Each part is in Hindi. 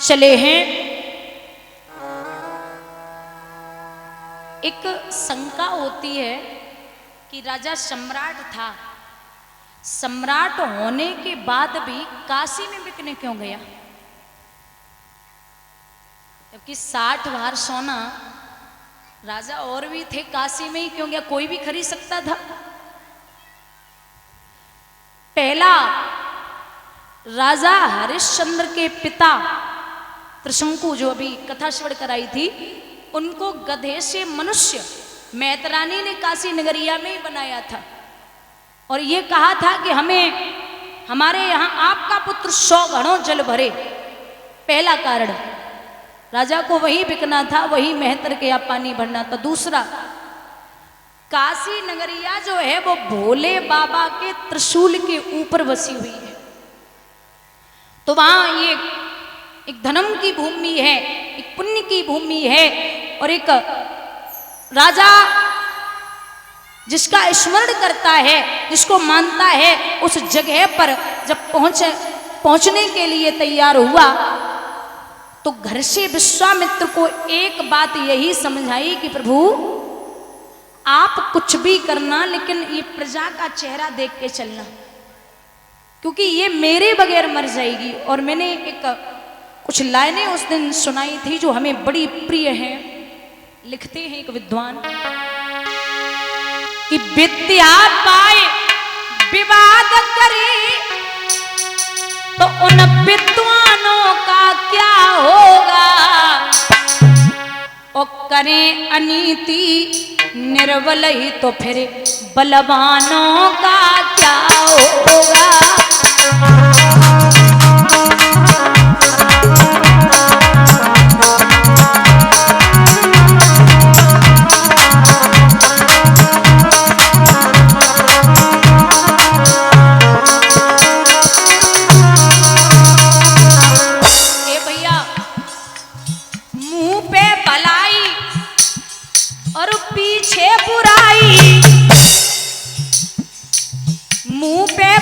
चले हैं। एक शंका होती है कि राजा सम्राट था, सम्राट होने के बाद भी काशी में बिकने क्यों गया, जबकि 60 भार सोना राजा और भी थे, काशी में ही क्यों गया, कोई भी खरीद सकता था। पहला राजा हरिश्चंद्र के पिता त्रिशंकु, जो अभी कथा श्रवण कराई थी, उनको गधे से मनुष्य मैतरानी ने काशी नगरिया में ही बनाया था और ये कहा था कि हमें हमारे यहाँ आपका पुत्र 100 घड़ों जल भरे। पहला कारण राजा को वही बिकना था, वही मेहतर के यहाँ पानी भरना था। दूसरा, काशी नगरिया जो है वो भोले बाबा के त्रिशूल के ऊपर बसी हुई है, तो वहां ये एक धर्म की भूमि है, एक पुण्य की भूमि है, और एक राजा जिसका स्मरण करता है, जिसको मानता है, उस जगह पर जब पहुंचने के लिए तैयार हुआ तो घर से विश्वामित्र को एक बात यही समझाई कि प्रभु आप कुछ भी करना, लेकिन ये प्रजा का चेहरा देख के चलना, क्योंकि ये मेरे बगैर मर जाएगी। और मैंने एक कुछ लाइनें उस दिन सुनाई थी जो हमें बड़ी प्रिय हैं। लिखते हैं एक विद्वान कि विद्या पाए विवाद करे तो उन विद्वानों का क्या होगा, और करें अनीति निर्बल ही तो फिर बलवानों का क्या होगा।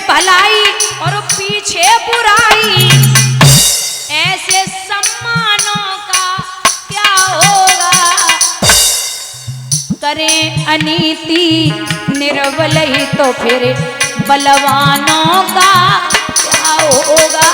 भलाई और पीछे बुराई, ऐसे सम्मानों का क्या होगा, करें अनीति निर्बल ही तो फिर बलवानों का क्या होगा।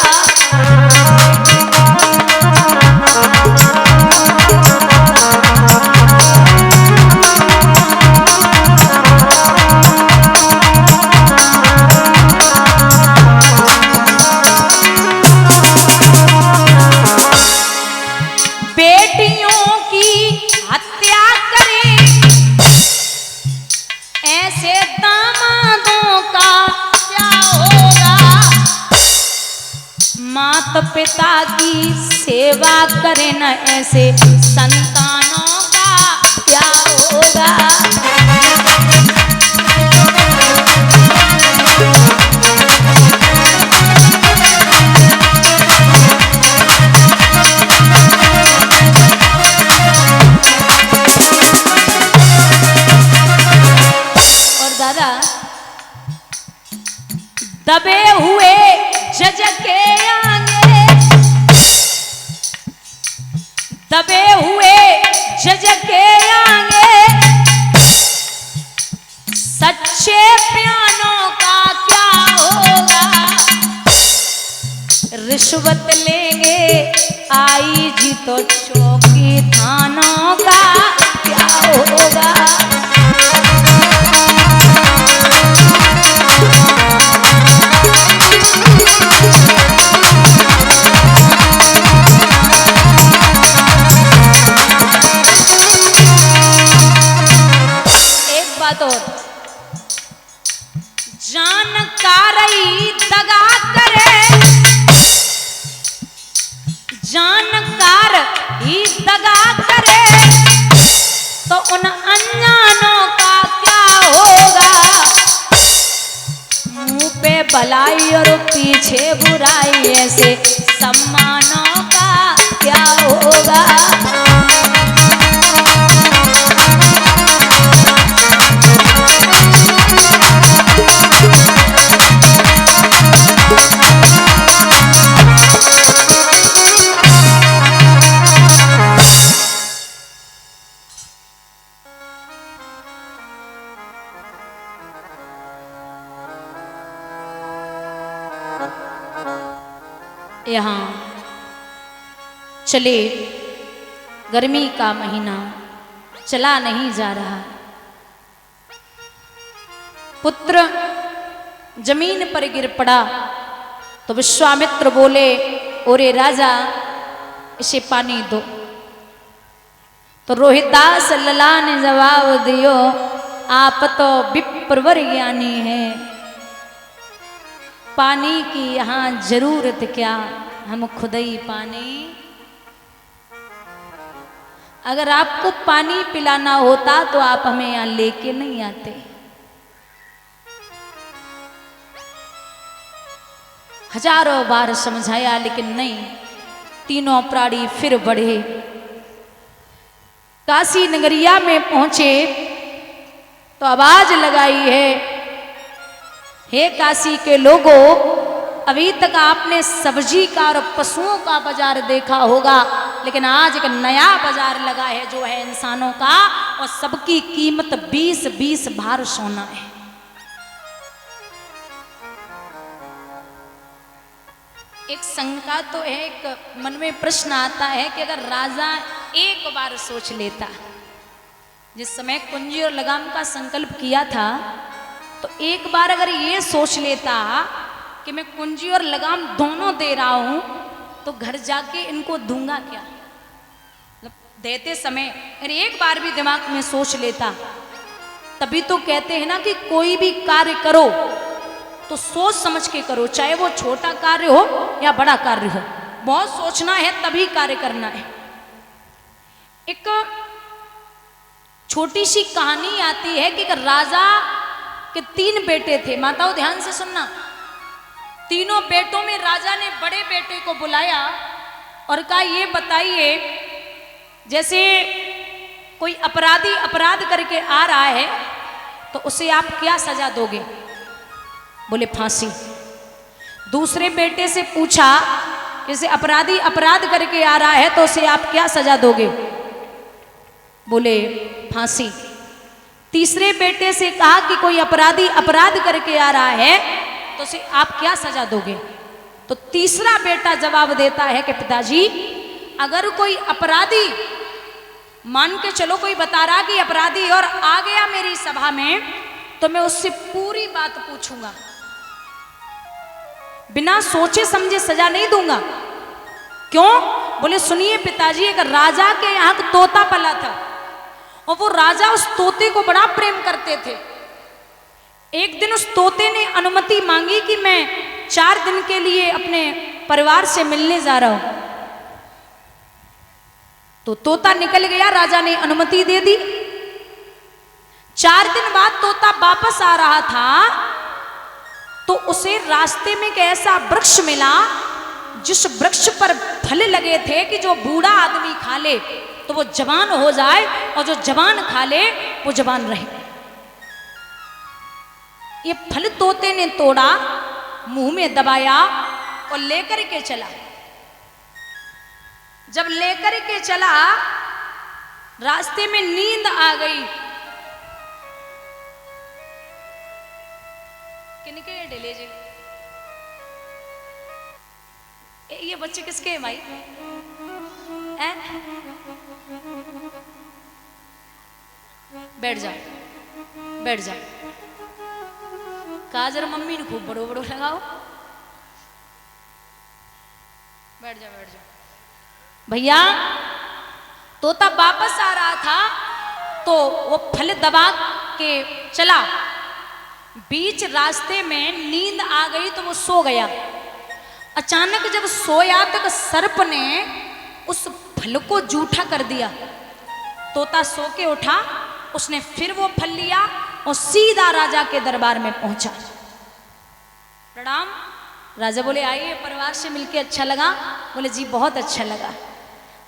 माता पिता की सेवा करें न, ऐसे संतानों का क्या होगा। और दादा, दबे हुए जज के आगे, दबे हुए जज के आगे, सच्चे प्यानों का क्या होगा, रिश्वत लेंगे आई जी तो चौकी थानों का क्या होगा। जानकार ही दगा करे, जानकार ही दगा करे तो उन अनजानों का क्या होगा, मुंह पे भलाई और पीछे बुराई, ऐसे सम्मानों का क्या होगा। यहाँ चले, गर्मी का महीना चला नहीं जा रहा। पुत्र जमीन पर गिर पड़ा तो विश्वामित्र बोले, ओरे राजा इसे पानी दो। तो रोहिदास लला ने जवाब दियो, आप तो विप्रवर ज्ञानी है, पानी की यहाँ जरूरत क्या, हम खुद ही पानी। अगर आपको पानी पिलाना होता तो आप हमें यहाँ लेके नहीं आते। हजारों बार समझाया लेकिन नहीं, तीनों प्राणी फिर बढ़े। काशी नगरिया में पहुंचे तो आवाज लगाई है, हे काशी के लोगों, अभी तक आपने सब्जी का और पशुओं का बाजार देखा होगा, लेकिन आज एक नया बाजार लगा है जो है इंसानों का, और सबकी कीमत 20-20 भार सोना है। एक शंका तो है, एक मन में प्रश्न आता है कि अगर राजा एक बार सोच लेता, जिस समय कुंजी और लगाम का संकल्प किया था, तो एक बार अगर ये सोच लेता कि मैं कुंजी और लगाम दोनों दे रहा हूं, तो घर जाके इनको दूंगा क्या, मतलब देते समय अगर एक बार भी दिमाग में सोच लेता। तभी तो कहते हैं ना कि कोई भी कार्य करो तो सोच समझ के करो, चाहे वो छोटा कार्य हो या बड़ा कार्य हो, बहुत सोचना है तभी कार्य करना है। एक छोटी सी कहानी आती है कि राजा के 3 बेटे थे। माताओं ध्यान से सुनना, तीनों बेटों में राजा ने बड़े बेटे को बुलाया और कहा, ये बताइए, जैसे कोई अपराधी अपराध करके आ रहा है तो उसे आप क्या सजा दोगे? बोले फांसी। दूसरे बेटे से पूछा, जैसे अपराधी अपराध करके आ रहा है तो उसे आप क्या सजा दोगे? बोले फांसी। तीसरे बेटे से कहा कि कोई अपराधी अपराध करके आ रहा है तो उसे आप क्या सजा दोगे? तो तीसरा बेटा जवाब देता है कि पिताजी, अगर कोई अपराधी, मान के चलो कोई बता रहा कि अपराधी और आ गया मेरी सभा में, तो मैं उससे पूरी बात पूछूंगा, बिना सोचे समझे सजा नहीं दूंगा। क्यों? बोले सुनिए पिताजी, एक राजा के यहाँ तोता पला था और वो राजा उस तोते को बड़ा प्रेम करते थे। एक दिन उस तोते ने अनुमति मांगी कि मैं 4 दिन के लिए अपने परिवार से मिलने जा रहा हूं, तो तोता निकल गया, राजा ने अनुमति दे दी। 4 दिन बाद तोता वापस आ रहा था तो उसे रास्ते में एक ऐसा वृक्ष मिला जिस वृक्ष पर फल लगे थे कि जो बूढ़ा आदमी खा ले तो वो जवान हो जाए और जो जवान खा ले वो जवान रहे। ये फल तोते ने तोड़ा, मुंह में दबाया और लेकर के चला। जब लेकर के चला, रास्ते में नींद आ गई। किनके डेले जी? ये बच्चे किसके हैं भाई? बैठ जाओ, बैठ जाओ। काजर मम्मी ने खूब बड़ो बड़ो लगाओ। बैठ जाओ, बैठ जाओ। भैया, तोता वापस आ रहा था तो वो फल दबा के चला, बीच रास्ते में नींद आ गई तो वो सो गया। अचानक जब सोया तक सर्प ने उस फल को जूठा कर दिया। तोता सो के उठा, उसने फिर वो फल लिया और सीधा राजा के दरबार में पहुंचा। प्रणाम। राजा बोले आइए, परिवार से मिलके अच्छा लगा? बोले जी बहुत अच्छा लगा।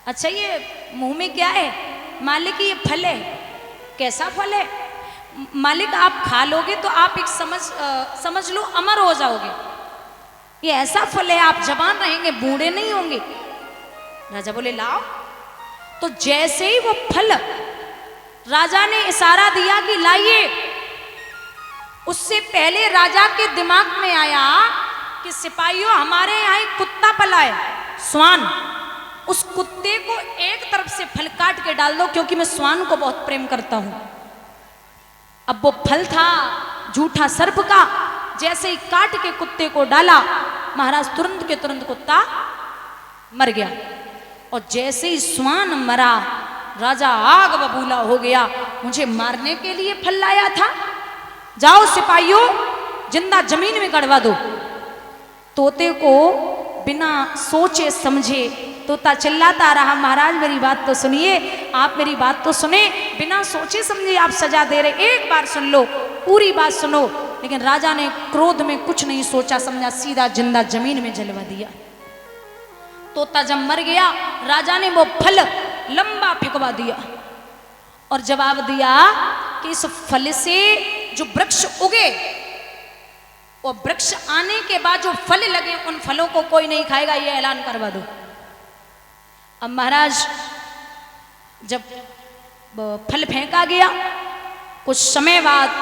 अच्छा ये मुंह में क्या है? मालिक ये फल है। कैसा फल है? मालिक आप खा लोगे तो आप एक समझ लो अमर हो जाओगे। ये ऐसा फल है, आप जवान रहेंगे, बूढ़े नहीं होंगे। राजा बोले लाओ। तो जैसे ही वो फल राजा ने इशारा दिया कि लाइए, उससे पहले राजा के दिमाग में आया कि सिपाहियों, हमारे यहाँ एक कुत्ता कुत्ता पला है स्वान, उस कुत्ते को एक तरफ से फल काट के डाल दो, क्योंकि मैं स्वान को बहुत प्रेम करता हूं। अब वो फल था झूठा सर्प का, जैसे ही काट के कुत्ते को डाला, महाराज तुरंत के तुरंत कुत्ता मर गया। और जैसे ही स्वान मरा, राजा आग बबूला हो गया, मुझे मारने के लिए फल लाया था, जाओ सिपाहियों जिंदा जमीन में गड़वा दो। तोते को बिना सोचे समझे तोता चिल्लाता रहा, महाराज मेरी बात तो सुनिए, आप मेरी बात तो सुने, बिना सोचे समझे आप सजा दे रहे, एक बार सुन लो, पूरी बात सुनो। लेकिन राजा ने क्रोध में कुछ नहीं सोचा समझा, सीधा जिंदा जमीन में जलवा दिया। तोता जब मर गया, राजा ने वो फल लंबा फेंकवा दिया और जवाब दिया कि इस फल से जो वृक्ष उगे, और वृक्ष आने के बाद जो फल लगे, उन फलों को कोई नहीं खाएगा, ये ऐलान करवा दो। अब महाराज जब फल फेंका गया, कुछ समय बाद